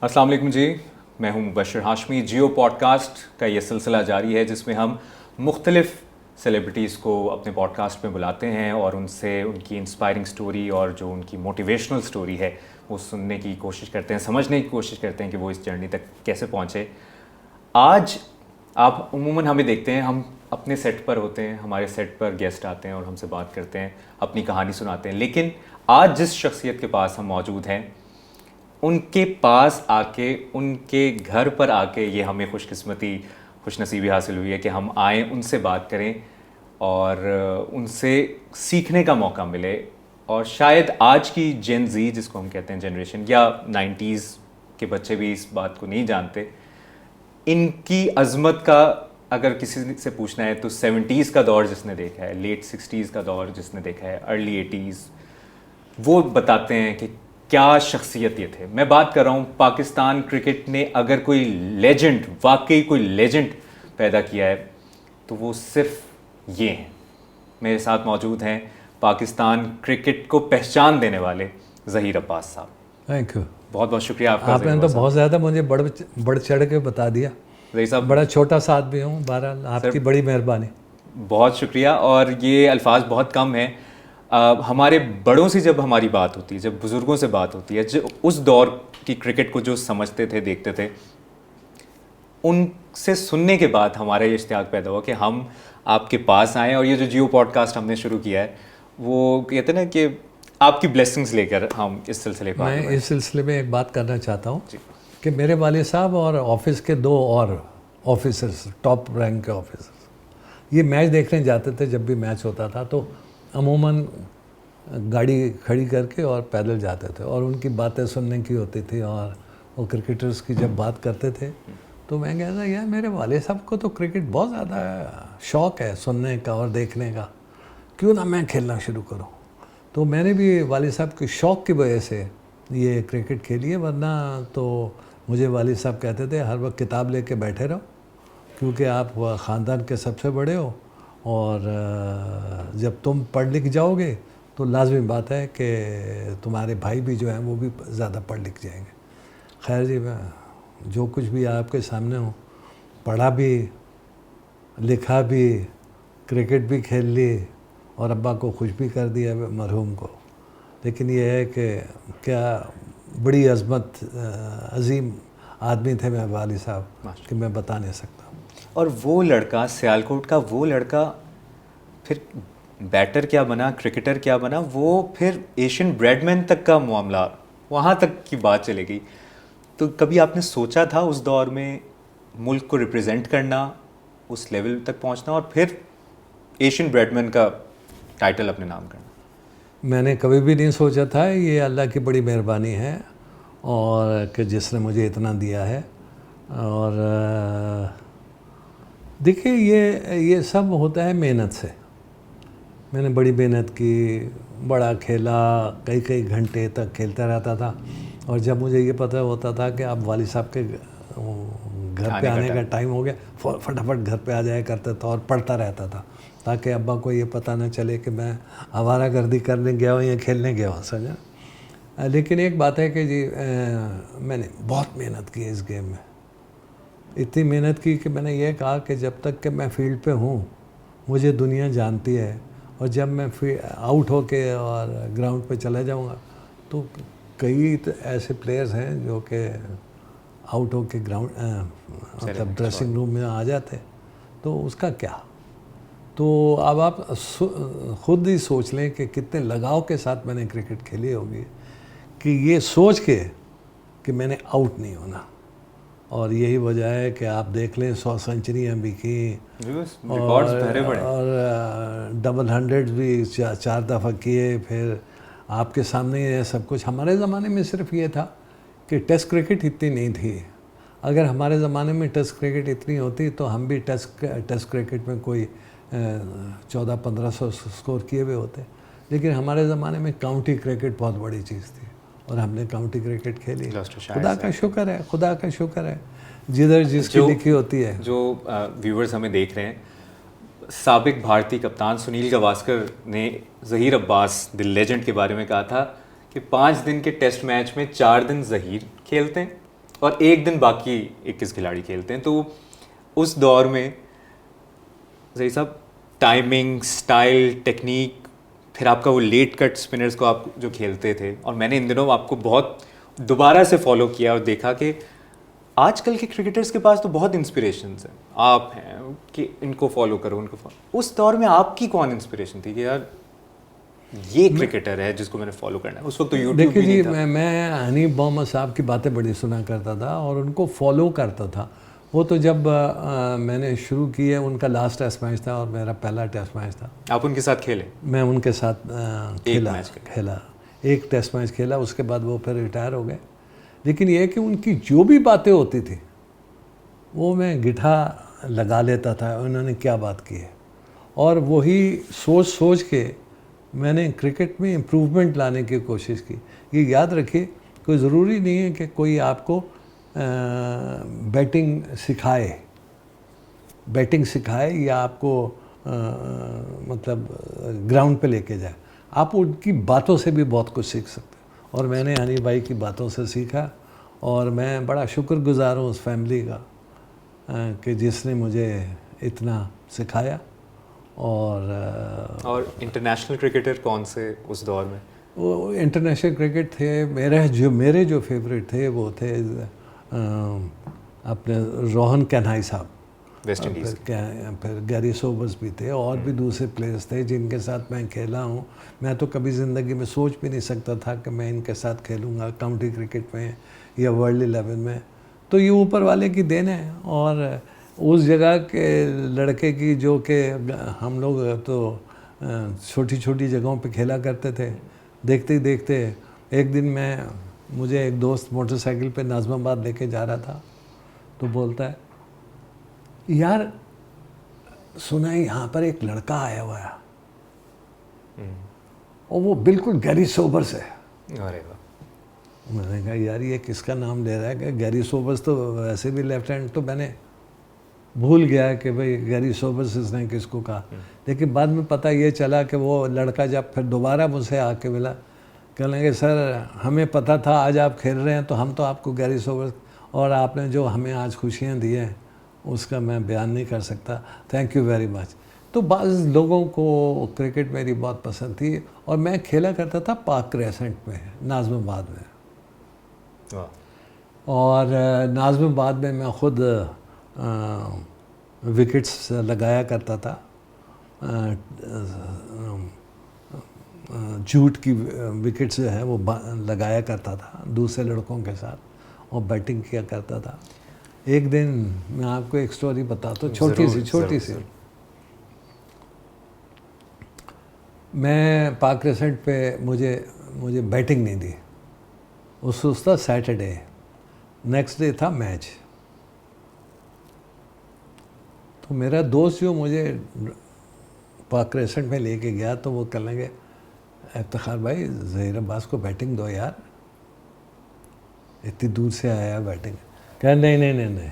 अस्सलाम वालेकुम जी, मैं हूं मुबशर हाशमी। जियो पॉडकास्ट का ये सिलसिला जारी है जिसमें हम मुख्तलिफ़ सेलिब्रिटीज़ को अपने पॉडकास्ट में बुलाते हैं और उनसे उनकी इंस्पायरिंग स्टोरी और जो उनकी मोटिवेशनल स्टोरी है वो सुनने की कोशिश करते हैं, समझने की कोशिश करते हैं कि वो इस जर्नी तक कैसे पहुँचे। आज आप उमूमन हमें देखते हैं, हम अपने सेट पर होते हैं, हमारे सेट पर गेस्ट आते हैं और हमसे बात करते हैं, अपनी कहानी सुनाते हैं। लेकिन आज जिस शख्सियत के पास हम मौजूद हैं, उनके पास आके, उनके घर पर आके ये हमें खुशनसीबी हासिल हुई है कि हम आएँ, उनसे बात करें और उनसे सीखने का मौका मिले। और शायद आज की जेन ज़ी जिसको हम कहते हैं जनरेशन, या 90s के बच्चे भी इस बात को नहीं जानते। इनकी अज़मत का अगर किसी से पूछना है तो 70s का दौर जिसने देखा है, लेट 60s का दौर जिसने देखा है, अर्ली 80s, वो बताते हैं कि क्या शख्सियत ये थे। मैं बात कर रहा हूँ पाकिस्तान क्रिकेट ने अगर कोई लेजेंड, वाकई कोई लेजेंड पैदा किया है तो वो सिर्फ ये हैं। मेरे साथ मौजूद हैं पाकिस्तान क्रिकेट को पहचान देने वाले ज़हीर अब्बास साहब। Thank you. बहुत बहुत शुक्रिया आपका। आपने तो बहुत ज़्यादा मुझे बढ़ चढ़ के बता दिया। ज़हीर साहब, बड़ा छोटा सा आदमी हूँ, बहरहाल आपकी बड़ी मेहरबानी। बहुत शुक्रिया। और ये अल्फाज बहुत कम हैं। हमारे बड़ों से जब हमारी बात होती है, जब बुज़ुर्गों से बात होती है, जो उस दौर की क्रिकेट को जो समझते थे, देखते थे, उनसे सुनने के बाद हमारा ये इश्तियाक पैदा हुआ कि हम आपके पास आएँ। और ये जो जियो पॉडकास्ट हमने शुरू किया है, वो कहते हैं ना कि आपकी ब्लेसिंग्स लेकर हम इस सिलसिले पर। मैं इस सिलसिले में एक बात करना चाहता हूँ कि मेरे वालिद साहब और ऑफिस के 2 और ऑफिसर्स, टॉप रैंक के ऑफिसर्स, ये मैच देखने जाते थे। जब भी मैच होता था तो अमूमन गाड़ी खड़ी करके और पैदल जाते थे और उनकी बातें सुनने की होती थी। और वो क्रिकेटर्स की जब बात करते थे तो मैं कहता यार, मेरे वालिद साहब को तो क्रिकेट बहुत ज़्यादा शौक़ है सुनने का और देखने का, क्यों ना मैं खेलना शुरू करूं। तो मैंने भी वालिद साहब के शौक़ की वजह से ये क्रिकेट खेली है, वरना तो मुझे वालिद साहब कहते थे हर वक्त किताब लेके बैठे रहो, क्योंकि आप ख़ानदान के सबसे बड़े हो और जब तुम पढ़ लिख जाओगे तो लाजमी बात है कि तुम्हारे भाई भी जो हैं वो भी ज़्यादा पढ़ लिख जाएंगे। खैर जी, मैं जो कुछ भी आपके सामने हूँ, पढ़ा भी, लिखा भी, क्रिकेट भी खेल ली और अब्बा को खुश भी कर दिया मरहूम को। लेकिन ये है कि क्या बड़ी अज़मत, अजीम आदमी थे मेरे वालिद साहब कि मैं बता नहीं सकता। और वो लड़का, सियालकोट का वो लड़का, फिर बैटर क्या बना, क्रिकेटर क्या बना, वो फिर एशियन ब्रेडमैन तक का मामला, वहाँ तक की बात चली गई। तो कभी आपने सोचा था उस दौर में मुल्क को रिप्रेजेंट करना, उस लेवल तक पहुँचना और फिर एशियन ब्रेडमैन का टाइटल अपने नाम करना? मैंने कभी भी नहीं सोचा था। ये अल्लाह की बड़ी मेहरबानी है और कि जिसने मुझे इतना दिया है। और देखिए, ये सब होता है मेहनत से। मैंने बड़ी मेहनत की, बड़ा खेला, कई कई घंटे तक खेलता रहता था। और जब मुझे ये पता होता था कि अब वालिद साहब के घर पे आने का टाइम हो गया, फटाफट घर पे आ जाया करता था और पढ़ता रहता था, ताकि अब्बा को ये पता न चले कि मैं आवारागर्दी करने गया हूँ या खेलने गया हूँ, समझा। लेकिन एक बात है कि जी, मैंने बहुत मेहनत की इस गेम में। इतनी मेहनत की कि मैंने ये कहा कि जब तक कि मैं फील्ड पे हूँ मुझे दुनिया जानती है, और जब मैं आउट होके और ग्राउंड पे चला जाऊँगा तो कई ऐसे प्लेयर्स हैं जो कि आउट होके ग्राउंड मतलब ड्रेसिंग रूम में आ जाते, तो उसका क्या। तो अब आप खुद ही सोच लें कि कितने लगाव के साथ मैंने क्रिकेट खेली होगी, कि ये सोच के कि मैंने आउट नहीं होना। और यही वजह है कि आप देख लें 100 सेंचुरियाँ भी की और डबल 100 भी 4 दफ़ा किए। फिर आपके सामने ये सब कुछ। हमारे ज़माने में सिर्फ ये था कि टेस्ट क्रिकेट इतनी नहीं थी। अगर हमारे ज़माने में टेस्ट क्रिकेट इतनी होती तो हम भी टेस्ट क्रिकेट में कोई 1400-1500 स्कोर किए हुए होते। लेकिन हमारे ज़माने में काउंटी क्रिकेट बहुत बड़ी चीज़ थी और हमने काउंटी क्रिकेट खेली। खुदा का शुक्र है, खुदा का शुक्र है, जिधर जिसकी लिखी होती है। जो व्यूवर्स हमें देख रहे हैं, साबिक भारतीय कप्तान सुनील गावस्कर ने ज़हीर अब्बास द लेजेंड के बारे में कहा था कि 5 दिन के टेस्ट मैच में 4 दिन ज़हीर खेलते हैं और एक दिन बाकी 21 खिलाड़ी खेलते हैं। तो उस दौर में सही साहब टाइमिंग, स्टाइल, टेक्निक, फिर आपका वो लेट कट स्पिनर्स को आप जो खेलते थे, और मैंने इन दिनों आपको बहुत दोबारा से फॉलो किया और देखा कि आजकल के क्रिकेटर्स के पास तो बहुत इंस्पिरेशंस हैं, आप हैं कि इनको फॉलो करो, उनको फॉलो। उस दौर में आपकी कौन इंस्पिरेशन थी कि यार ये क्रिकेटर है जिसको मैंने फॉलो करना है? उस वक्त तो यूट्यूब भी नहीं था। मैं हनीफ मोहम्मद साहब की बातें बड़ी सुना करता था और उनको फॉलो करता था। वो तो जब मैंने शुरू किया, उनका लास्ट टेस्ट मैच था और मेरा पहला टेस्ट मैच था। आप उनके साथ खेले? मैं उनके साथ खेला, एक टेस्ट मैच खेला, उसके बाद वो फिर रिटायर हो गए। लेकिन ये कि उनकी जो भी बातें होती थी वो मैं गिठा लगा लेता था, उन्होंने क्या बात की है, और वही सोच सोच के मैंने क्रिकेट में इम्प्रूवमेंट लाने की कोशिश की। ये याद रखिए, कोई ज़रूरी नहीं है कि कोई आपको बैटिंग सिखाए या आपको मतलब ग्राउंड पे लेके जाए। आप उनकी बातों से भी बहुत कुछ सीख सकते हैं, और मैंने हनी भाई की बातों से सीखा, और मैं बड़ा शुक्रगुजार हूँ उस फैमिली का कि जिसने मुझे इतना सिखाया। और इंटरनेशनल क्रिकेटर कौन से उस दौर में? वो इंटरनेशनल क्रिकेट थे मेरे जो फेवरेट थे वो थे अपने रोहन कैनाई साहब, वेस्ट इंडीज़, फिर गैरी सोबर्स भी थे, और भी दूसरे प्लेयर्स थे जिनके साथ मैं खेला हूँ। मैं तो कभी ज़िंदगी में सोच भी नहीं सकता था कि मैं इनके साथ खेलूँगा काउंटी क्रिकेट में या वर्ल्ड 11 में। तो ये ऊपर वाले की देन है, और उस जगह के लड़के की जो कि हम लोग तो छोटी छोटी जगहों पे खेला करते थे, देखते ही देखते एक दिन मुझे एक दोस्त मोटरसाइकिल पे नाज़िमाबाद लेके जा रहा था, तो बोलता है, यार सुना है यहाँ पर एक लड़का आया हुआ है और वो बिल्कुल गैरी सोबर्स है। अरे वाह। मैंने कहा यार ये किसका नाम ले रहा है? कि गैरी सोबर्स तो वैसे भी लेफ्ट हैंड, तो मैंने भूल गया कि भाई गैरी सोबर्स इसने किसको कहा। लेकिन बाद में पता ये चला कि वो लड़का जब फिर दोबारा मुझसे आके मिला, कहने लगे सर हमें पता था आज आप खेल रहे हैं, तो हम तो आपको गैरी सोबर्स, और आपने जो हमें आज खुशियाँ दी हैं उसका मैं बयान नहीं कर सकता, थैंक यू वेरी मच। तो बाज़ लोगों को क्रिकेट मेरी बहुत पसंद थी, और मैं खेला करता था पार्क क्रेसेंट में, नाज़िमाबाद में। और नाज़िमाबाद में मैं ख़ुद विकेट्स लगाया करता था, जूट की विकेट्स जो है वो लगाया करता था दूसरे लड़कों के साथ, और बैटिंग किया करता था। एक दिन मैं आपको एक स्टोरी बताता हूँ, छोटी सी। मैं पार्क क्रेसेंट पे मुझे बैटिंग नहीं दी। उस था सैटरडे, नेक्स्ट डे था मैच। तो मेरा दोस्त जो मुझे पार्क क्रेसेंट में लेके गया, तो वो कहने लगे, इफ्तिखार भाई ज़हीर अब्बास को बैटिंग दो यार, इतनी दूर से आया बैटिंग। कह नहीं,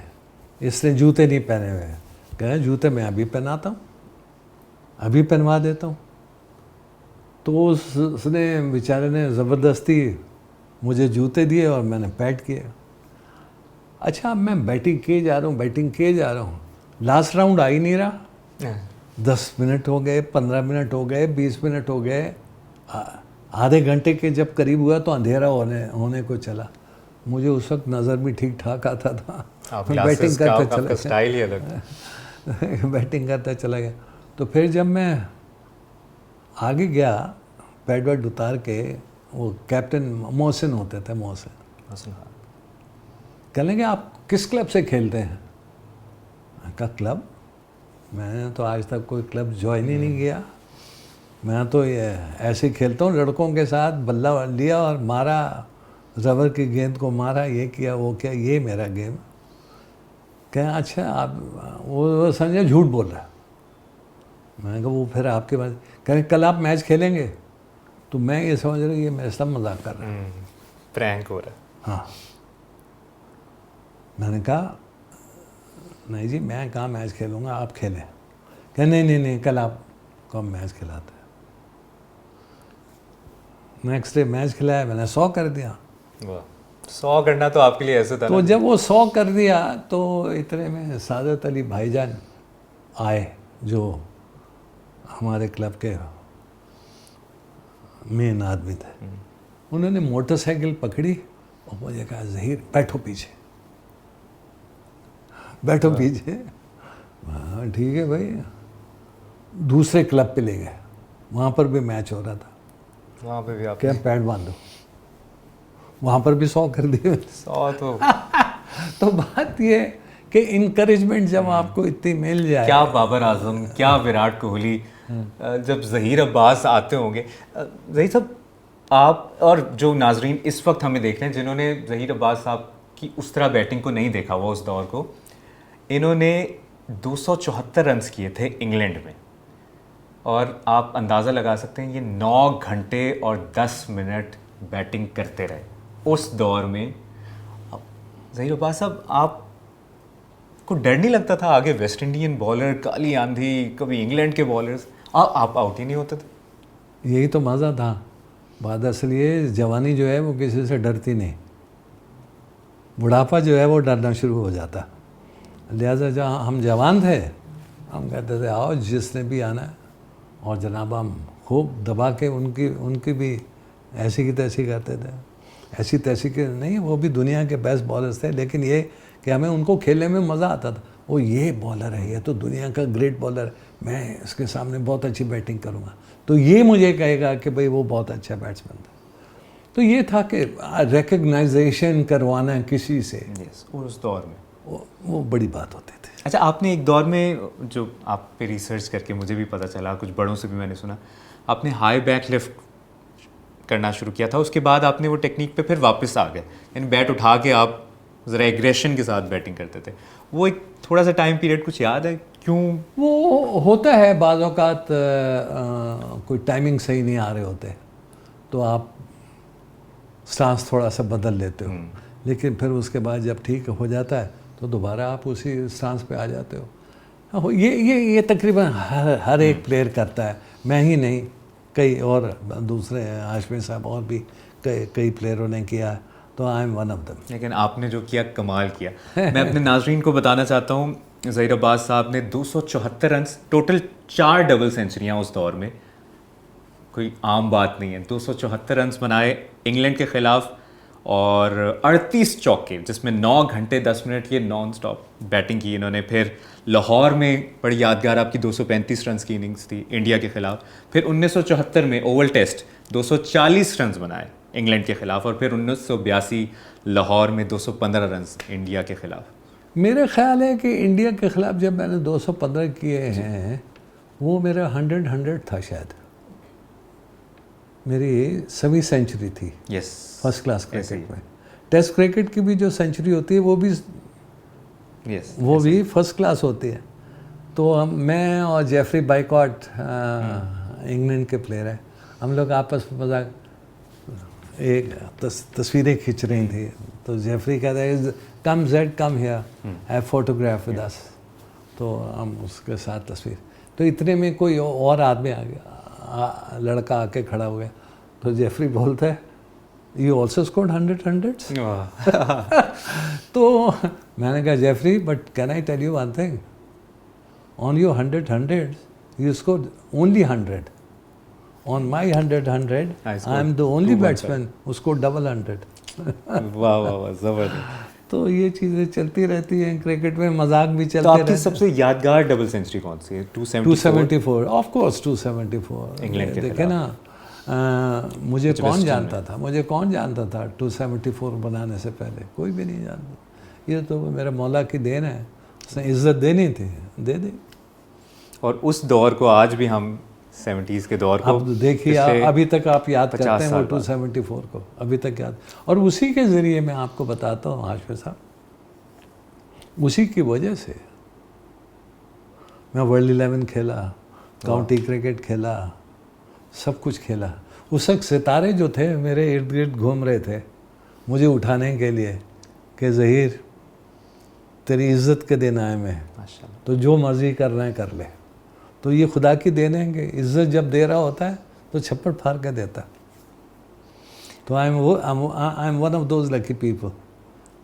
इसने जूते नहीं पहने हुए। कह जूते मैं अभी पहनाता हूँ, अभी पहनवा देता हूँ। तो उसने बेचारे ने ज़बरदस्ती मुझे जूते दिए और मैंने पैड किए। अच्छा, अब मैं बैटिंग किए जा रहा हूँ, लास्ट राउंड आ ही नहीं रहा। 10 मिनट हो गए, 15 मिनट हो गए, 20 मिनट हो गए, आधे घंटे के जब करीब हुआ तो अंधेरा होने को चला। मुझे उस वक्त नज़र भी ठीक ठाक आता था, बैटिंग करता स्टाइल ही अलग बैटिंग करता चला गया। तो फिर जब मैं आगे गया, पैड वैड उतार के, वो कैप्टन मोहसिन होते थे, मोहसिन कह लेंगे आप किस क्लब से खेलते हैं? का क्लब? मैंने तो आज तक कोई क्लब ज्वाइन ही नहीं किया, मैं तो ये ऐसे ही खेलता हूँ लड़कों के साथ, बल्ला लिया और मारा, रबर की गेंद को मारा, ये किया वो किया, ये मेरा गेम। क्या अच्छा आप वो समझे झूठ बोल रहा है। मैंने कहा वो फिर आपके पास कहें कल आप मैच खेलेंगे, तो मैं ये समझ रहा हूँ ये मेरे साथ मजाक कर रहा है, प्रैंक हो रहा है। हाँ, मैंने कहा नहीं जी मैं कहाँ मैच खेलूँगा, आप खेलें। कह नहीं कल आपको हम मैच खिलाते हैं। नेक्स्ट डे मैच खिलाया, मैंने 100 कर दिया। वाह, 100 करना तो आपके लिए ऐसे था तो ना? जब वो 100 कर दिया तो इतने में सादत अली भाईजान आए, जो हमारे क्लब के मेन आदमी थे। उन्होंने मोटरसाइकिल पकड़ी और मुझे कहा, ज़हीर बैठो पीछे, बैठो पीछे। हाँ ठीक है भाई। दूसरे क्लब पे ले गए, वहाँ पर भी मैच हो रहा था। वहाँ पे भी आप क्या पैड बांधो, वहाँ पर भी 100 कर दिए। 100 तो तो बात ये कि इनकरेजमेंट जब आपको इतनी मिल जाए। क्या बाबर आजम, क्या विराट कोहली, जब ज़हीर अब्बास आते होंगे। ज़हीर साहब, आप और जो नाजरीन इस वक्त हमें देख रहे हैं जिन्होंने ज़हीर अब्बास साहब की उस तरह बैटिंग को नहीं देखा हुआ उस दौर को, इन्होंने 274 रन्स किए थे इंग्लैंड में, और आप अंदाज़ा लगा सकते हैं ये 9 घंटे और 10 मिनट बैटिंग करते रहे उस दौर में। ज़हीर अब्बास साहब, आप को डर नहीं लगता था आगे वेस्ट इंडियन बॉलर, काली आंधी, कभी इंग्लैंड के बॉलर्स, आप आउट ही नहीं होते थे? यही तो मज़ा था। बात असल ये, जवानी जो है वो किसी से डरती नहीं, बुढ़ापा जो है वो डरना शुरू हो जाता। लिहाजा जब हम जवान थे हम कहते थे आओ जिसने भी आना है, और जनाब हम खूब दबा के उनकी भी ऐसी की तैसी करते थे। ऐसी तैसी के नहीं, वो भी दुनिया के बेस्ट बॉलर्स थे, लेकिन ये कि हमें उनको खेलने में मज़ा आता था। वो ये बॉलर है, ये तो दुनिया का ग्रेट बॉलर, मैं इसके सामने बहुत अच्छी बैटिंग करूँगा, तो ये मुझे कहेगा कि भाई वो बहुत अच्छा बैट्समैन था। तो ये था कि रिकग्नाइजेशन करवाना किसी से, उस दौर में वो बड़ी बात होती थी। अच्छा, आपने एक दौर में, जो आप पे रिसर्च करके मुझे भी पता चला, कुछ बड़ों से भी मैंने सुना, आपने हाई बैक लिफ्ट करना शुरू किया था। उसके बाद आपने वो टेक्निक पे फिर वापस आ गए, यानी बैट उठा के आप ज़रा एग्रेशन के साथ बैटिंग करते थे। वो एक थोड़ा सा टाइम पीरियड कुछ याद है क्यों? वो होता है बाज़ औक़ात कोई टाइमिंग सही नहीं आ रहे होते तो आप स्टांस थोड़ा सा बदल लेते हो, लेकिन फिर उसके बाद जब ठीक हो जाता है तो दोबारा आप उसी स्टांस पे आ जाते हो। ये तकरीबन हर एक प्लेयर करता है, मैं ही नहीं, कई और दूसरे हाशमी साहब और भी कई प्लेयरों ने किया, तो I am one of them. लेकिन आपने जो किया कमाल किया। मैं अपने नाजरीन को बताना चाहता हूँ, ज़हीर अब्बास साहब ने 274 रन, टोटल 4 डबल सेंचुरियाँ उस दौर में, कोई आम बात नहीं है। 274 रन बनाए इंग्लैंड के ख़िलाफ़ और 38 चौके, जिसमें 9 घंटे 10 मिनट ये नॉन स्टॉप बैटिंग की इन्होंने। फिर लाहौर में बड़ी यादगार आपकी 235 रन की इनिंग्स थी इंडिया के ख़िलाफ़। फिर 1974 में ओवल टेस्ट 240 रन बनाए इंग्लैंड के ख़िलाफ़, और फिर 1982 लाहौर में 215 रन इंडिया के ख़िलाफ़। मेरा ख्याल है कि इंडिया के ख़िलाफ़ जब मैंने 215 किए हैं, वो मेरा 100 था शायद, मेरी सभी सेंचुरी थी। यस, फर्स्ट क्लास क्रिकेट में। टेस्ट क्रिकेट की भी जो सेंचुरी होती है वो भी भी फर्स्ट क्लास होती है। तो मैं और जेफरी बाइकॉट इंग्लैंड के प्लेयर हैं, हम लोग आपस में मजाक एक तस्वीरें खींच रही थी, तो जेफरी कहता है come Jed come here have photograph with us, तो हम उसके साथ तस्वीर। तो इतने में कोई और आदमी आ गया, लड़का आके खड़ा हो गया, तो जेफरी बोलता है यू ऑल्सो स्कोर्ड 100 तो मैंने कहा Jeffrey but can I tell you one thing, on your 100 you scored only 100, on my 100 I am the only batsman who scored double 100 वाह वाह वाह, ज़बरदस्त। तो ये चीज़ें चलती रहती हैं क्रिकेट में, मजाक भी चलते तो आपकी रहते हैं। सबसे यादगार डबल सेंचुरी कौन सी है? 274 ऑफ कोर्स 274 इंग्लैंड के देखे ना, मुझे कौन जानता था, 274 बनाने से पहले कोई भी नहीं जानता। ये तो मेरे मौला की देन है, उसने इज्जत देनी थी, दे दी। और उस दौर को आज भी हम 70s के दौर को अब देखिए, अभी तक आप याद करते हैं वो 274 को, अभी तक याद। और उसी के ज़रिए मैं आपको बताता हूँ हाशमी साहब, उसी की वजह से मैं वर्ल्ड 11 खेला, काउंटी क्रिकेट खेला, सब कुछ खेला। उस वक्त सितारे जो थे मेरे इर्द गिर्द घूम रहे थे मुझे उठाने के लिए कि ज़हीर तेरी इज़्ज़त के दिन आए मैं, तो जो मर्ज़ी कर रहे हैं कर ले। तो ये खुदा की देन है कि इज़्ज़त जब दे रहा होता है तो छप्पड़ फाड़ के देता। तो I am one of those lucky people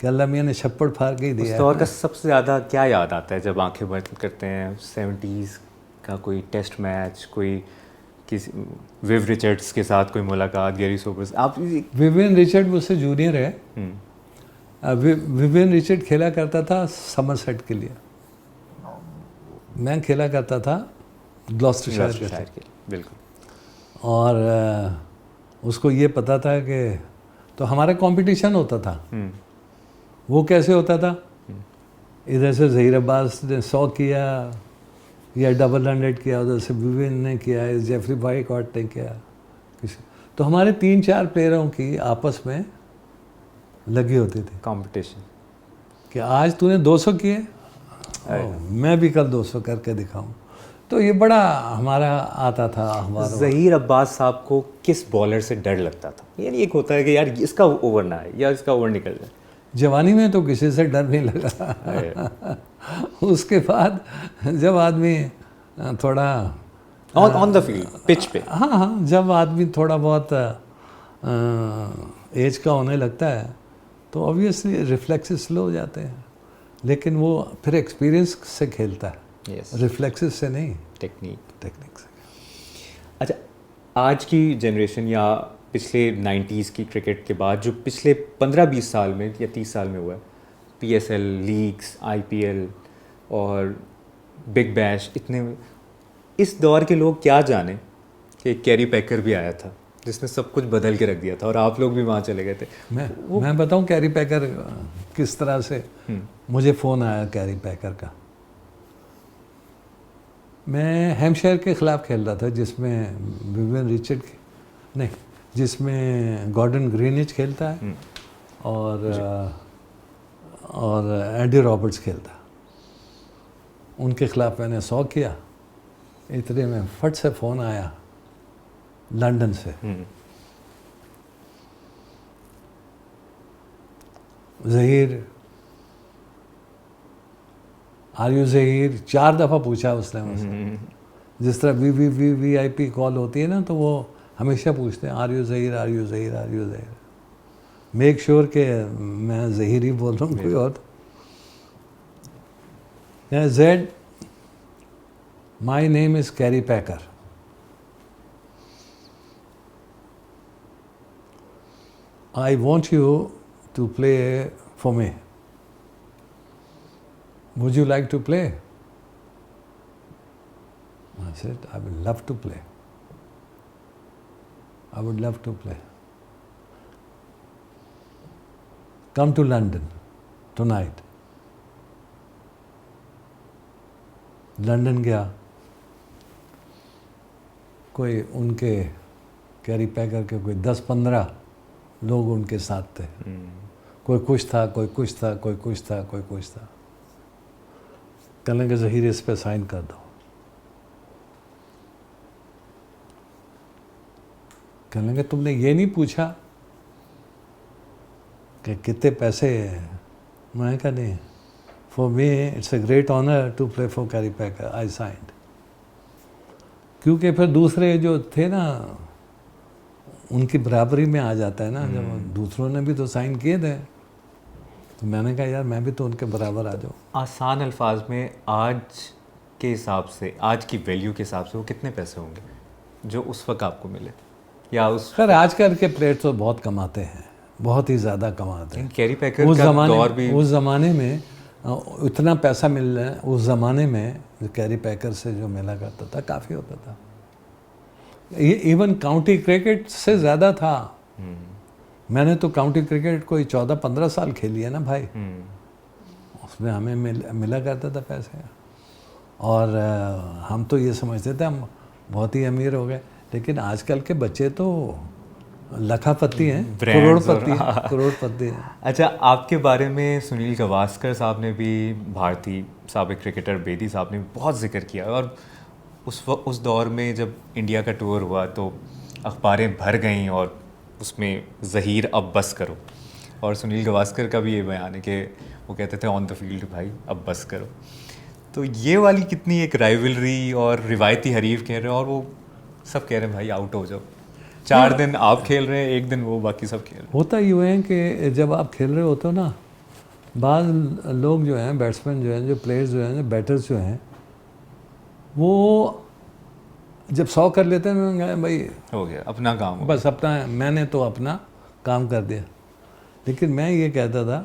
कि अल्लाह मियाँ ने छप्पड़ फाड़ के ही दिया उस दौर का सबसे ज़्यादा क्या याद आता है जब आंखें बंद करते हैं? 70s का कोई टेस्ट मैच, कोई किसी विव रिचर्ड्स के साथ कोई मुलाकात, गैरी सोबर्स? आप विवियन रिचर्ड मुझसे जूनियर है। विवियन रिचर्ड खेला करता था समरसेट के लिए, मैं खेला करता था ग्लॉस्टरशायर के लिए। बिल्कुल। और उसको ये पता था कि तो हमारा कंपटीशन होता था। वो कैसे होता था, इधर से ज़हीर अब्बास ने 100 किया या डबल 100 किया, उधर से विवियन ने किया, जेफरी बॉयकॉट ने किया किसी, तो हमारे 3-4 प्लेयरों की आपस में लगी होती थी कंपटीशन कि आज तूने 200 किए, मैं भी कल 200 करके दिखाऊं। तो ये बड़ा हमारा आता था हमारा। ज़हीर अब्बास साहब को किस बॉलर से डर लगता था? यानी एक होता है कि यार इसका ओवर ना आए या इसका ओवर निकल जाए। जवानी में तो किसी से डर नहीं लगा। उसके बाद जब आदमी थोड़ा ऑन द फील्ड पिच पे, हाँ, जब आदमी थोड़ा बहुत एज का होने लगता है तो ऑब्वियसली रिफ्लेक्सेस स्लो हो जाते हैं, लेकिन वो फिर एक्सपीरियंस से खेलता है, रिफ्लेक्सेस से नहीं, टेक्निक से। अच्छा, आज की जनरेशन या पिछले 90s की क्रिकेट के बाद जो पिछले 15-20 साल में या 30 साल में हुआ है, PSL, लीग्स, IPL और बिग बैश, इतने, इस दौर के लोग क्या जाने कि कैरी पैकर भी आया था जिसने सब कुछ बदल के रख दिया था और आप लोग भी वहाँ चले गए थे। मैं बताऊँ कैरी पैकर किस तरह से मुझे फ़ोन आया कैरी पैकर का। मैं हैम्पशायर के ख़िलाफ़ खेल रहा था जिसमें विवियन रिचर्ड नहीं, जिसमें गॉर्डन ग्रीनिच खेलता है और एडी रॉबर्ट्स खेलता है। उनके ख़िलाफ़ मैंने 100 किया, इतने में फट से फ़ोन आया लंदन से, ज़हीर, आर यू ज़हीर, 4 दफ़ा पूछा उसने मुझसे। जिस तरह VIP कॉल होती है ना, तो वो हमेशा पूछते हैं are you Zaheer, are you Zaheer, are you Zaheer, make sure कि मैं ज़हीर ही बोल रहा हूँ, कोई और। Z, my name is Kerry Packer, I want you to play for me, would you like to play? I said, I would love to play. I would love to play. Come to London tonight. London गया, कोई उनके carry पैकर के कोई 10-15 लोग उनके साथ थे। कोई कुछ था, कोई कुछ था, कोई कुछ था, कोई कुछ था। कहने लगे ज़हीर इस पे साइन कर दो। कहने लगे तुमने ये नहीं पूछा कि कितने पैसे हैं? मैं कहा नहीं, for me it's a great honour to play for Kerry Packer, I signed. क्योंकि फिर दूसरे जो थे ना, उनकी बराबरी में आ जाता है ना, जब दूसरों ने भी तो साइन किए थे, तो मैंने कहा यार मैं भी तो उनके बराबर आ जाऊँ। आसान अल्फाज में आज के हिसाब से, आज की वैल्यू के हिसाब से वो कितने पैसे होंगे जो उस वक्त आपको मिले? या उस खैर आजकल के प्लेयर तो बहुत कमाते हैं, बहुत ही ज़्यादा कमाते हैं। कैरी पैकर का दौर भी, उस ज़माने में इतना पैसा मिल रहा है, उस ज़माने में जो कैरी पैकर से जो मिला करता था काफ़ी होता था। इवन काउंटी क्रिकेट से ज़्यादा था। मैंने तो काउंटी क्रिकेट कोई 14-15 साल खेली है ना भाई, उसमें हमें मिला करता था पैसे। और हम तो ये समझते थे हम बहुत ही अमीर हो गए, लेकिन आजकल के बच्चे तो लखापति हैं, करोड़पति हैं। अच्छा, आपके बारे में सुनील गावस्कर साहब ने भी, भारतीय साबिक क्रिकेटर बेदी साहब ने बहुत जिक्र किया, और उस दौर में जब इंडिया का टूर हुआ तो अखबारें भर गईं और उसमें ज़हीर अब बस करो। और सुनील गावस्कर का भी ये बयान है कि वो कहते थे ऑन द फील्ड भाई अब बस करो। तो ये वाली कितनी एक राइवलरी, और रिवायती हरीफ कह रहे हो और वो सब कह रहे हैं भाई आउट हो जाओ। 4 दिन आप खेल रहे हैं, 1 दिन वो, बाकी सब खेल रहे हैं। होता यूँ है कि जब आप खेल रहे होते हो ना, बाज़ लोग जो हैं, बैट्समैन जो हैं, जो प्लेयर्स जो हैं, जो बैटर्स जो हैं, वो जब 100 कर लेते हैं, मैं भाई हो गया अपना काम, हो बस अपना, मैंने तो अपना काम कर दिया। लेकिन मैं ये कहता था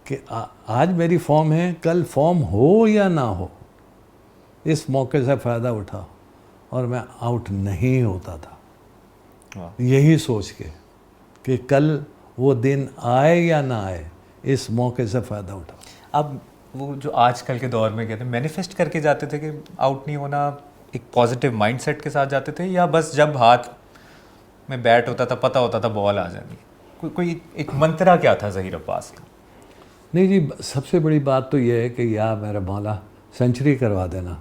कि आज मेरी फॉर्म है, कल फॉर्म हो या ना हो, इस मौके से फ़ायदा उठाओ। और मैं आउट नहीं होता था, वाह। यही सोच के कि कल वो दिन आए या ना आए, इस मौके से फ़ायदा उठाओ। अब वो जो आजकल के दौर में कहते हैं मैनिफेस्ट करके जाते थे कि आउट नहीं होना, एक पॉजिटिव माइंडसेट के साथ जाते थे, या बस जब हाथ में बैट होता था पता होता था बॉल आ जानी? कोई एक मंत्रा क्या था ज़हीर अब्बास का? नहीं जी, सबसे बड़ी बात तो ये है कि या मेरा मौला सेंचुरी करवा देना,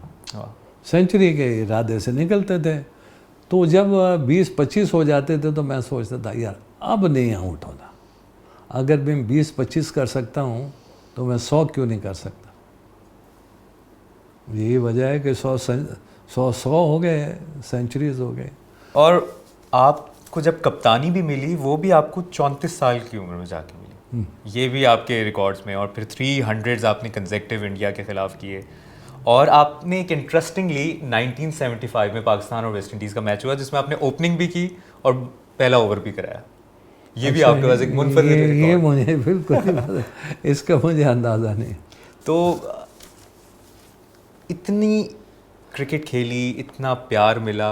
सेंचुरी के इरादे से निकलते थे। तो जब 20-25 हो जाते थे तो मैं सोचता था यार अब नहीं आउट होना, अगर मैं 20-25 कर सकता हूँ तो मैं 100 क्यों नहीं कर सकता। यही वजह है कि 100 हो गए, सेंचुरीज हो गए। और आपको जब कप्तानी भी मिली, वो भी आपको 34 साल की उम्र में जाके मिली, ये भी आपके रिकॉर्ड्स में। और फिर 300s आपने कंसेक्टिव इंडिया के ख़िलाफ़ किए। और आपने एक इंटरेस्टिंगली 1975 में पाकिस्तान और वेस्ट इंडीज़ का मैच हुआ जिसमें आपने ओपनिंग भी की और पहला ओवर भी कराया। ये भी आपके पास एक मुनफरिद रिकॉर्ड। ये मुझे बिल्कुल नहीं पता, इसका मुझे अंदाज़ा नहीं। तो इतनी क्रिकेट खेली, इतना प्यार मिला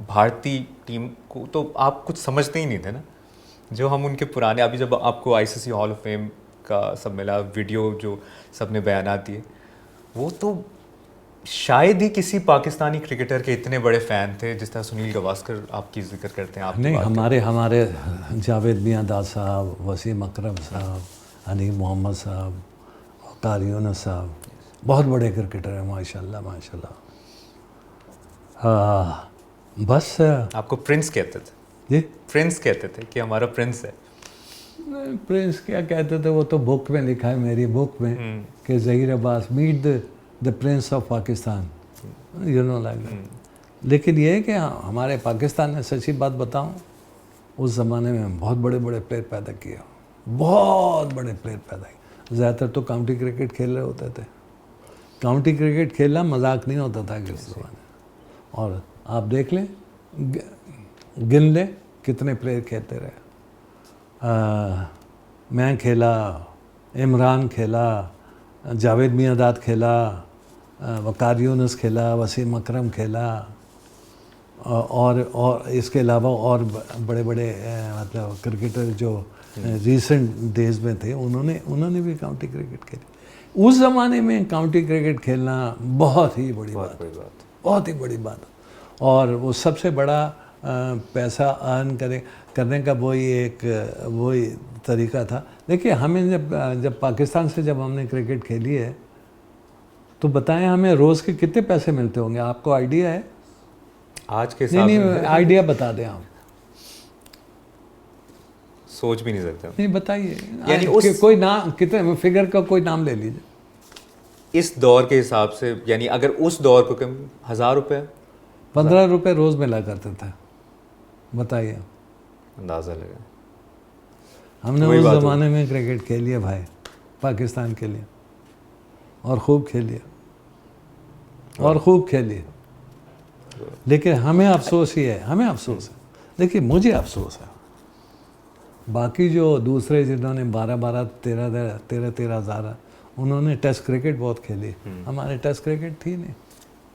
भारतीय टीम को, तो आप कुछ समझते ही नहीं थे ना। जो हम उनके पुराने, अभी जब आपको आईसीसी हॉल ऑफ फेम का सब मिला, वीडियो जो सबने बयानात दिए, वो तो शायद ही किसी पाकिस्तानी क्रिकेटर के इतने बड़े फ़ैन थे जिस तरह सुनील गावस्कर आपकी जिक्र करते हैं। आप नहीं, हमारे जावेद मियांदाद साहब, वसीम अकरम साहब, हनीफ मोहम्मद साहब, वकार यूनुस साहब, बहुत बड़े क्रिकेटर हैं माशाल्लाह माशाल्लाह। बस आपको प्रिंस कहते थे जी, प्रिंस कहते थे कि हमारा प्रिंस है। प्रिंस क्या कहते थे, वो तो बुक में लिखा है, मेरी बुक में, कि Zaheer Abbas meet the prince of Pakistan, you know like. लेकिन ये है कि हमारे पाकिस्तान में, सच्ची बात बताऊं, उस ज़माने में बहुत बड़े बड़े प्लेयर पैदा किए, बहुत बड़े प्लेयर पैदा किए। ज़्यादातर तो काउंटी क्रिकेट खेल रहे होते थे। काउंटी क्रिकेट खेलना मजाक नहीं होता था किस ज़माने। और आप देख लें, गिन लें कितने प्लेयर खेलते रहे। मैं खेला, इमरान खेला, जावेद मियांदाद खेला, वकार यूनुस खेला, वसीम अकरम खेला, और इसके अलावा और बड़े बड़े मतलब क्रिकेटर जो रीसेंट डेज में थे, उन्होंने भी काउंटी क्रिकेट खेली। उस ज़माने में काउंटी क्रिकेट खेलना बहुत ही बड़ी बात, बहुत ही बड़ी बात। और वो सबसे बड़ा पैसा अर्न करने का वही तरीका था। देखिए, हमें जब पाकिस्तान से जब हमने क्रिकेट खेली है, तो बताएं हमें रोज़ के कितने पैसे मिलते होंगे, आपको आइडिया है? आज के हिसाब से नहीं, आइडिया बता दें आप। सोच भी नहीं सकते। नहीं, बताइए, यानी कोई नाम, कितने फिगर का कोई नाम ले लीजिए इस दौर के हिसाब से। यानी अगर उस दौर को 1000 रुपये, 15 रुपये रोज़ मिला करते थे। बताइए, अंदाज़ा लगा। हमने उस ज़माने में क्रिकेट खेली है भाई, पाकिस्तान के लिए, और खूब खेली, और खूब खेली। लेकिन हमें अफसोस ही है, हमें अफसोस है। देखिए, मुझे अफसोस है, बाकी जो दूसरे जिन्होंने 12-12, 13-13 हज़ार, उन्होंने टेस्ट क्रिकेट बहुत खेली, हमारे टेस्ट क्रिकेट थी नहीं।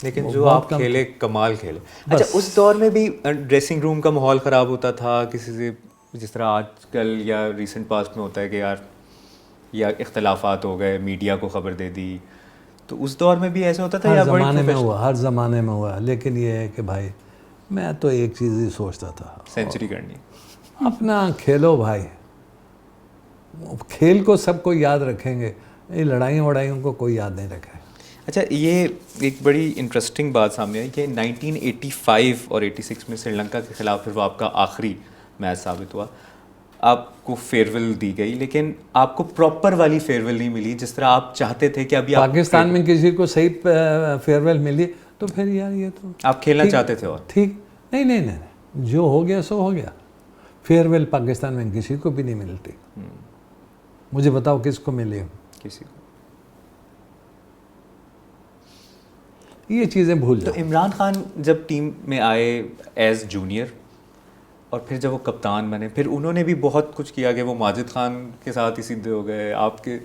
लेकिन जो आप खेले, कमाल खेले। अच्छा, उस दौर में भी ड्रेसिंग रूम का माहौल ख़राब होता था किसी से, जिस तरह आजकल या रिसेंट पास्ट में होता है कि यार या इख्तलाफात हो गए, मीडिया को ख़बर दे दी, तो उस दौर में भी ऐसे होता था? हर ज़माने में हुआ, हर ज़माने में हुआ। लेकिन ये है कि भाई, मैं तो एक चीज़ ही सोचता था, सेंचुरी करनी, अपना खेलो भाई। खेल को सबको याद रखेंगे, ये लड़ाइयों को कोई याद नहीं रखे। अच्छा, ये एक बड़ी इंटरेस्टिंग बात सामने आई कि 1985 और 86 में श्रीलंका के ख़िलाफ़ फिर वो आपका आखिरी मैच साबित हुआ। आपको फेयरवेल दी गई, लेकिन आपको प्रॉपर वाली फेयरवेल नहीं मिली जिस तरह आप चाहते थे कि अभी पाकिस्तान में किसी को सही फेयरवेल मिली तो फिर यार ये तो आप खेलना चाहते थे। और ठीक, नहीं, जो हो गया सो हो गया। फेयरवेल पाकिस्तान में किसी को भी नहीं मिलती। मुझे बताओ किसको मिली? किसी को। ये चीज़ें भूल जाओ। तो इमरान खान जब टीम में आए एज जूनियर और फिर जब वो कप्तान बने, फिर उन्होंने भी बहुत कुछ किया कि वो माजिद खान के साथ ही सीधे हो गए आपके।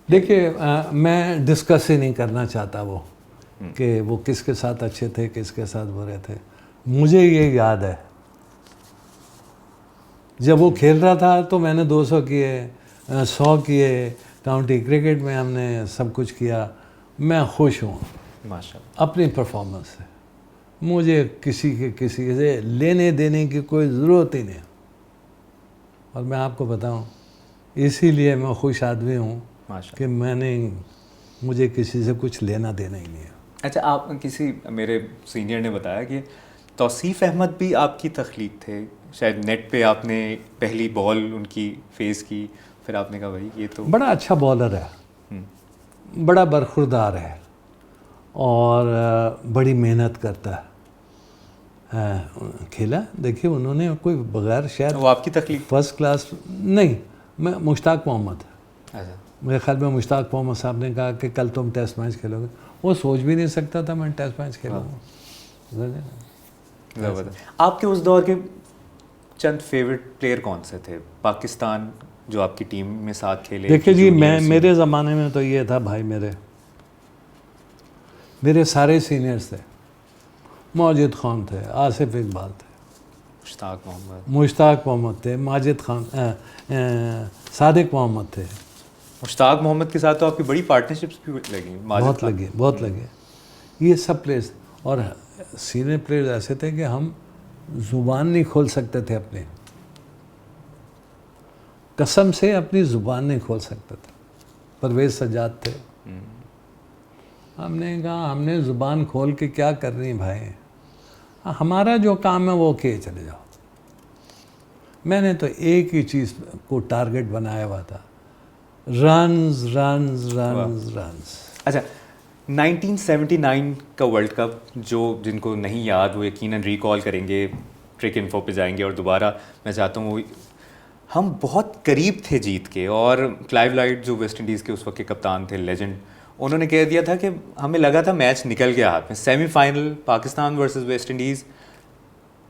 देखिए मैं डिस्कस ही नहीं करना चाहता वो कि वो किसके साथ अच्छे थे किसके साथ बुरे थे। मुझे ये याद है जब वो खेल रहा था तो मैंने 200 किए, 100 किए, काउंटी क्रिकेट में हमने सब कुछ किया। मैं खुश हूँ माशाल्लाह अपनी परफॉर्मेंस से। मुझे किसी से लेने देने की कोई ज़रूरत ही नहीं। और मैं आपको बताऊँ इसीलिए मैं खुश आदमी हूँ कि मुझे किसी से कुछ लेना देना ही नहीं है। अच्छा, आप किसी मेरे सीनियर ने बताया कि तौसीफ़ अहमद भी आपकी तख्लीक थे, शायद नेट पे आपने पहली बॉल उनकी फेस की, फिर आपने कहा भाई ये तो बड़ा अच्छा बॉलर है, बड़ा बरखुरदार है और बड़ी मेहनत करता है। खेला देखिए उन्होंने कोई बगैर शायद वो आपकी तकलीफ फर्स्ट क्लास नहीं। मैं मुश्ताक मोहम्मद, अच्छा मेरे ख्याल में मुश्ताक मोहम्मद साहब ने कहा कि कल तुम टेस्ट मैच खेलोगे। वो सोच भी नहीं सकता था मैं टेस्ट मैच खेलूँगा। ज़बरदस्त। आपके उस दौर के चंद फेवरेट प्लेयर कौन से थे पाकिस्तान जो आपकी टीम में साथ खेले? देखिए जी मेरे ज़माने में तो ये था भाई, मेरे सारे सीनियर्स थे। माजिद खान थे, आसिफ इकबाल थे, मुश्ताक मोहम्मद थे, माजिद खान सादिक मोहम्मद थे। मुश्ताक मोहम्मद के साथ तो आपकी बड़ी पार्टनरशिप्स भी लगी। बहुत लगे ये सब प्लेयर्स। और सीनियर प्लेयर्स ऐसे थे कि हम ज़ुबान नहीं खोल सकते थे अपनी, कसम से अपनी ज़ुबान नहीं खोल सकते थे। परवेज़ सज्जाद थे। हमने कहा हमने ज़ुबान खोल के क्या करनी भाई, हमारा जो काम है वो किए चले जाओ। मैंने तो एक ही चीज़ को टारगेट बनाया हुआ था, रन्स रन्स रन्स रन्स। अच्छा, 1979 का वर्ल्ड कप जो जिनको नहीं याद वो यकीनन रिकॉल करेंगे, ट्रिक इन्फो पे जाएंगे और दोबारा मैं चाहता हूँ हम बहुत करीब थे जीत के। और क्लाइव लाइट जो वेस्ट इंडीज़ के उस वक्त के कप्तान थे, लेजेंड, उन्होंने कह दिया था कि हमें लगा था मैच निकल गया हाथ में। Semifinal Pakistan versus West Indies,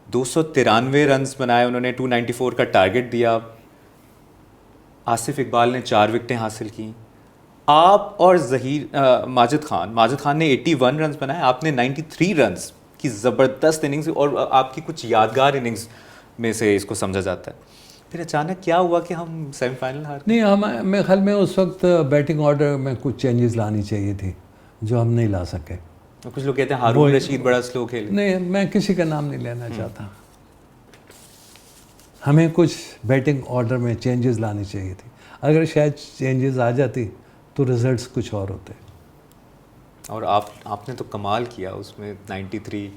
293 runs बनाए उन्होंने, 294 का टारगेट दिया। आसिफ इकबाल ने 4 विकेटें हासिल की। आप और माजिद खान ने 81 रन्स बनाए, आपने 93 रन्स की ज़बरदस्त इनिंग्स, और आपकी कुछ यादगार इनिंग्स में से इसको समझा जाता है। फिर अचानक क्या हुआ कि हम सेमीफाइनल हार गए? नहीं, मेरे ख्याल में उस वक्त बैटिंग ऑर्डर में कुछ चेंजेस लानी चाहिए थी जो हम नहीं ला सके। तो कुछ लोग कहते हैं हारून रशीद बड़ा स्लो खेले। नहीं, मैं किसी का नाम नहीं लेना चाहता। हमें कुछ बैटिंग ऑर्डर में चेंजेस लानी चाहिए थी। अगर शायद चेंजेस आ जाती तो रिजल्ट्स कुछ और होते। और आपने तो कमाल किया उसमें 93।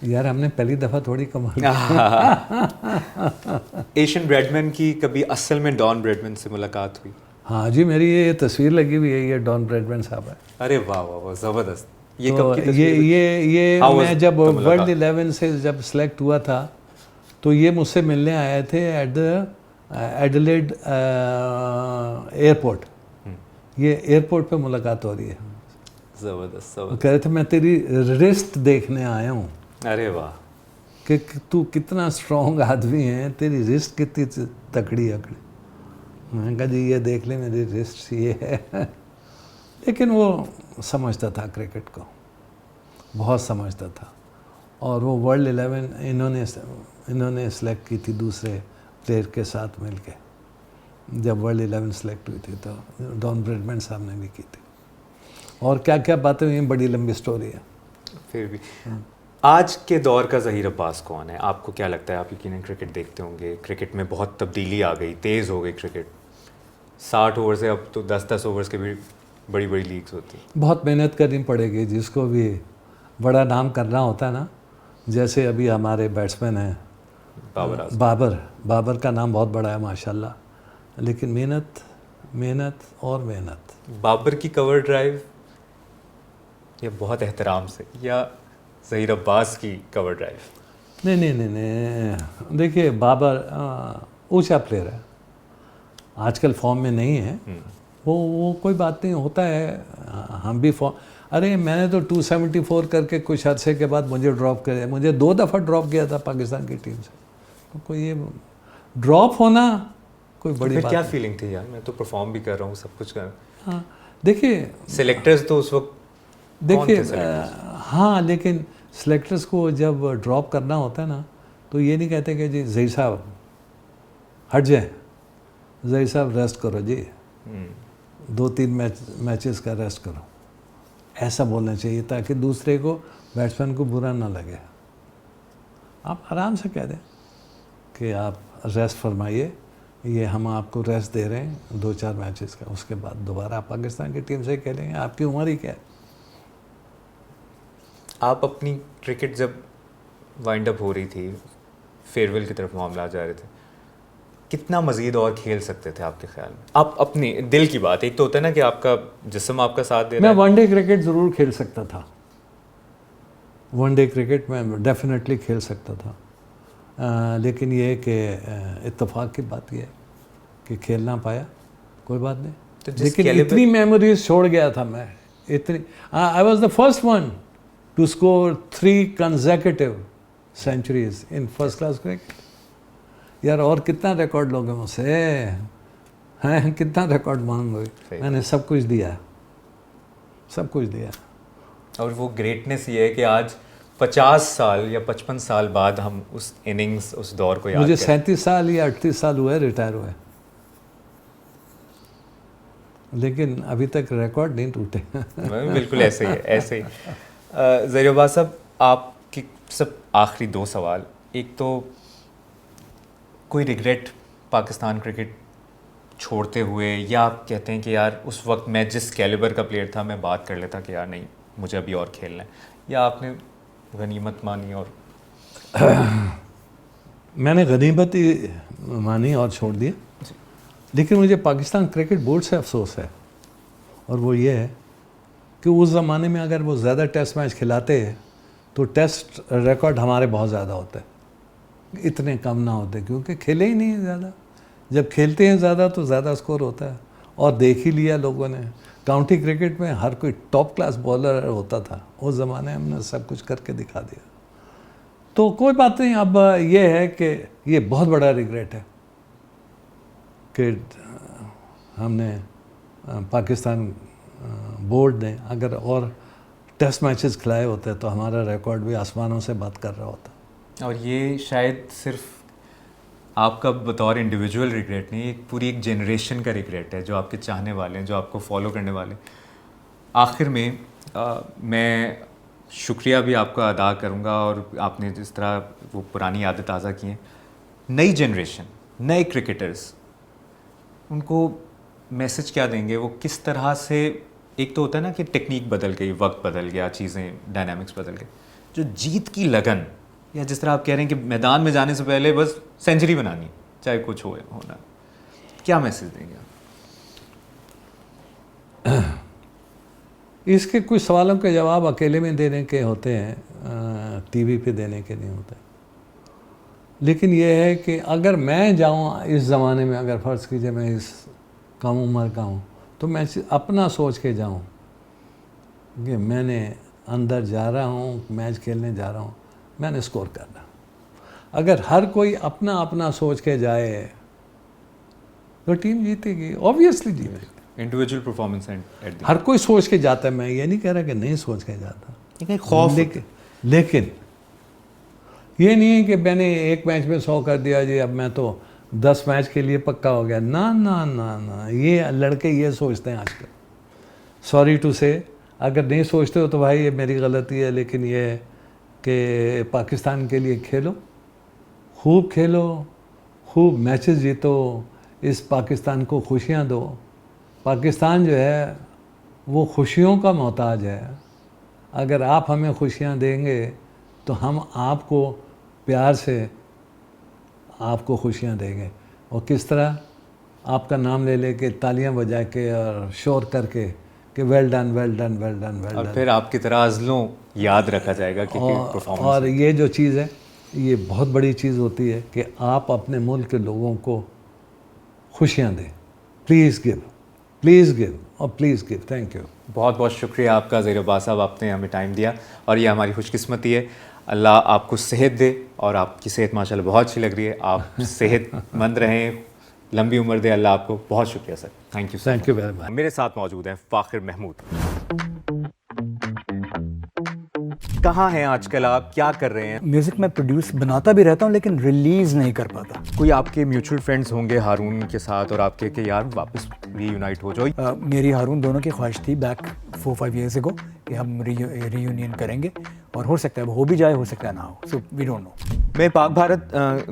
यार हमने पहली दफ़ा थोड़ी कमाल एशियन ब्रेडमैन की कभी असल में डॉन ब्रेडमैन से मुलाकात हुई? हाँ जी, मेरी ये तस्वीर लगी हुई है, ये डॉन ब्रेडमैन साहब है। अरे वाह वाह वाह, ज़बरदस्त। ये तो कब की तस्वीर? ये मैं जब वर्ल्ड 11 से जब सेलेक्ट हुआ था तो ये मुझसे मिलने आए थे एट द एडिलेड एयरपोर्ट। ये एयरपोर्ट पे मुलाकात हो रही है। ज़बरदस्त। कह रहे थे मैं तेरी रिस्ट देखने आया हूँ। अरे वाह, कि तू कितना स्ट्रॉन्ग आदमी है, तेरी रिस्ट कितनी तकड़ी अकड़ी। मैंने कहा जी ये देख ले मेरी रिस्ट ये है। लेकिन वो समझता था क्रिकेट को, बहुत समझता था। और वो वर्ल्ड 11 इन्होंने सेलेक्ट की थी दूसरे प्लेयर के साथ मिलके। जब वर्ल्ड 11 सेलेक्ट हुई थी तो डॉन ब्रेडमैन साहब ने भी की थी। और क्या क्या बातें हुई, बड़ी लंबी स्टोरी है। फिर भी आज के दौर का ज़हीर अब्बास कौन है? आपको क्या लगता है? आप यकीनन क्रिकेट देखते होंगे, क्रिकेट में बहुत तब्दीली आ गई, तेज़ हो गई क्रिकेट। 60 ओवर से अब तो 10-10 ओवर्स के भी बड़ी बड़ी लीग्स होती। बहुत मेहनत करनी पड़ेगी जिसको भी बड़ा नाम करना होता है ना। जैसे अभी हमारे बैट्समैन हैं बाबर का नाम बहुत बड़ा है माशाल्लाह, लेकिन मेहनत और मेहनत। बाबर की कवर ड्राइव या बहुत एहतराम से या ज़हीर अब्बास की कवर ड्राइव? नहीं, देखिए बाबर ऊंचा प्लेयर है, आजकल फॉर्म में नहीं है। वो कोई बात नहीं, होता है, हम भी फॉर्म। अरे मैंने तो 274 करके कुछ अरसे के बाद मुझे ड्रॉप कर, मुझे 2 दफ़ा ड्रॉप किया था पाकिस्तान की टीम से। तो कोई ये ड्रॉप होना कोई बड़ी बात क्या फीलिंग थी यार, मैं तो परफॉर्म भी कर रहा हूँ, सब कुछ कर रहा हूँ। हाँ देखिए, सिलेक्टर्स तो उस वक्त देखिए हाँ, लेकिन सेलेक्टर्स को जब ड्रॉप करना होता है ना, तो ये नहीं कहते कि जी ज़हीर साहब हट जाए, ज़हीर साहब रेस्ट करो जी, 2-3 मैचेस का रेस्ट करो, ऐसा बोलना चाहिए ताकि दूसरे को, बैट्समैन को बुरा ना लगे। आप आराम से कह दें कि आप रेस्ट फरमाइए, ये हम आपको रेस्ट दे रहे हैं 2-4 मैचेस का, उसके बाद दोबारा आप पाकिस्तान की टीम से खेलेंगे, आपकी उम्र ही क्या है। आप अपनी क्रिकेट जब वाइंड अप हो रही थी, फेयरवेल की तरफ मामला जा रहे थे, कितना मज़ीद और खेल सकते थे आपके ख्याल में? आप अपनी दिल की बात, एक तो होता है ना कि आपका जिस्म आपका साथ दे रहा है। मैं वनडे क्रिकेट ज़रूर खेल सकता था, वनडे क्रिकेट में डेफिनेटली खेल सकता था, लेकिन ये है कि इत्तेफाक की बात यह है कि खेल ना पाया, कोई बात नहीं। तो लेकिन इतनी मेमोरीज छोड़ गया था मैं, इतनी। I was the first one to score 3 consecutive centuries in first class cricket. यार और कितना रिकॉर्ड लोगे मुझसे हैं, कितना रिकॉर्ड मांगोगे? मैंने सब कुछ दिया, सब कुछ दिया। और वो ग्रेटनेस ये है कि आज 50 साल या 55 साल बाद हम उस इनिंग्स, उस दौर को याद मुझे करें। 37 साल या 38 साल हुए रिटायर हुए, लेकिन अभी तक रिकॉर्ड नहीं टूटे। बिल्कुल ऐसे ही है, ऐसे ही। ज़हीर अब्बास साहब, आपकी सब आखिरी 2 सवाल। एक तो कोई रिग्रेट पाकिस्तान क्रिकेट छोड़ते हुए, या आप कहते हैं कि यार उस वक्त मैं जिस कैलिबर का प्लेयर था मैं बात कर लेता कि यार नहीं मुझे अभी और खेलना है, या आपने गनीमत मानी और मैंने गनीमत ही मानी और छोड़ दिया। लेकिन मुझे पाकिस्तान क्रिकेट बोर्ड से अफसोस है, और वो ये है कि उस ज़माने में अगर वो ज़्यादा टेस्ट मैच खिलाते तो टेस्ट रिकॉर्ड हमारे बहुत ज़्यादा होते, इतने कम ना होते, क्योंकि खेले ही नहीं है ज़्यादा। जब खेलते हैं ज़्यादा तो ज़्यादा स्कोर होता है, और देख ही लिया लोगों ने। काउंटी क्रिकेट में हर कोई टॉप क्लास बॉलर होता था उस ज़माने में, हमने सब कुछ करके दिखा दिया। तो कोई बात नहीं, अब ये है कि ये बहुत बड़ा रिग्रेट है कि हमने पाकिस्तान बोर्ड ने अगर और टेस्ट मैचेस खिलाए होते तो हमारा रिकॉर्ड भी आसमानों से बात कर रहा होता। और ये शायद सिर्फ आपका बतौर इंडिविजुअल रिग्रेट नहीं, एक पूरी एक जनरेशन का रिग्रेट है, जो आपके चाहने वाले हैं, जो आपको फॉलो करने वाले हैं। आखिर में मैं शुक्रिया भी आपका अदा करूंगा, और आपने जिस तरह वो पुरानी यादें ताज़ा की हैं, नई जनरेशन, नए क्रिकेटर्स, उनको मैसेज क्या देंगे? वो किस तरह से, एक तो होता है ना कि टेक्निक बदल गई, वक्त बदल गया, चीज़ें डायनामिक्स बदल गए, जो जीत की लगन, या जिस तरह आप कह रहे हैं कि मैदान में जाने से पहले बस सेंचुरी बनानी, चाहे कुछ हो होना, क्या मैसेज देंगे आप? इसके कुछ सवालों के जवाब अकेले में देने के होते हैं, टीवी पे देने के नहीं होते। लेकिन यह है कि अगर मैं जाऊँ इस ज़माने में, अगर फ़र्ज़ कीजिए मैं इस कम उम्र का हूँ, तो मैं अपना सोच के जाऊँ कि मैंने अंदर जा रहा हूँ, मैच खेलने जा रहा हूँ, मैंने स्कोर करना। अगर हर कोई अपना अपना सोच के जाए तो टीम जीतेगी, ऑब्वियसली जीतेगी। इंडिविजुअल परफॉर्मेंस एट हर कोई सोच के जाता है, मैं ये नहीं कह रहा कि नहीं सोच के जाता, खौफ। लेकिन ये नहीं है कि मैंने एक मैच में 100 कर दिया जी, अब मैं तो 10 मैच के लिए पक्का हो गया। ना ना ना ना, ये लड़के ये सोचते हैं आजकल। सॉरी टू से, अगर नहीं सोचते हो तो भाई ये मेरी गलती है, लेकिन ये है कि पाकिस्तान के लिए खेलो, खूब खेलो, खूब मैचेस जीतो, इस पाकिस्तान को खुशियाँ दो। पाकिस्तान जो है वो खुशियों का मोहताज है। अगर आप हमें खुशियाँ देंगे तो हम आपको प्यार से आपको खुशियाँ देंगे। और किस तरह? आपका नाम ले लेके, तालियां बजा के और शोर करके कि well done well done well done well और डन। फिर आपकी तरह अज़लों याद रखा जाएगा कि परफॉर्मेंस। और ये जो चीज़ है ये बहुत बड़ी चीज़ होती है कि आप अपने मुल्क के लोगों को खुशियाँ दें। प्लीज़ गिव और प्लीज़ गिव। Thank you. बहुत बहुत शुक्रिया आपका ज़हीर अब्बास साहब, आपने हमें टाइम दिया और ये हमारी खुशकिस्मती है। अल्लाह आपको सेहत दे और आपकी सेहत माशाल्लाह बहुत अच्छी लग रही है। आप सेहतमंद रहें, लंबी उम्र दे अल्लाह आपको। बहुत शुक्रिया sir, thank you very much. मेरे साथ मौजूद हैं फ़ाखिर महमूद। कहाँ हैं आजकल आप, क्या कर रहे हैं? म्यूज़िक में प्रोड्यूस बनाता भी रहता हूँ लेकिन रिलीज़ नहीं कर पाता। कोई आपके म्यूचुअल फ्रेंड्स होंगे हारून के साथ और आपके कि यार वापस रीयूनाइट हो जाओ। मेरी हारून दोनों की ख्वाहिश थी बैक 4-5 ईयर्स अगो कि हम रीयूनियन करेंगे और हो सकता है वो हो भी जाए, हो सकता है ना हो, सो वी डोंट नो। मैं पाक भारत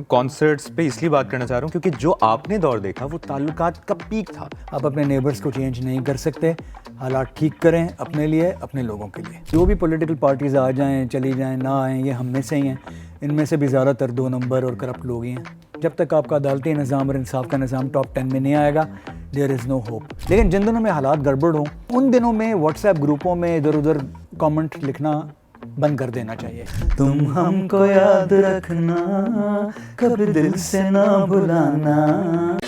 कॉन्सर्ट्स पे इसलिए बात करना चाह रहा हूँ क्योंकि जो आपने दौर देखा वो ताल्लुकात का पीक था। आप अपने नेबर्स को चेंज नहीं कर सकते, हालात ठीक करें अपने लिए, अपने लोगों के लिए। जो भी पॉलिटिकल पार्टीज़ आ जाएं, चली जाएं, ना आएँ, ये हम में से ही हैं। इनमें से भी ज़्यादातर 2 नंबर और करप्ट लोग ही हैं। जब तक आपका अदालती निज़ाम और इंसाफ का निज़ाम टॉप 10 में नहीं आएगा, देयर इज़ नो होप। लेकिन जिन दिनों में हालात गड़बड़ हों, उन दिनों में व्हाट्सएप ग्रुपों में इधर उधर कमेंट लिखना बंद कर देना चाहिए। तुम हमको याद रखना, कभी दिल से ना भुलाना।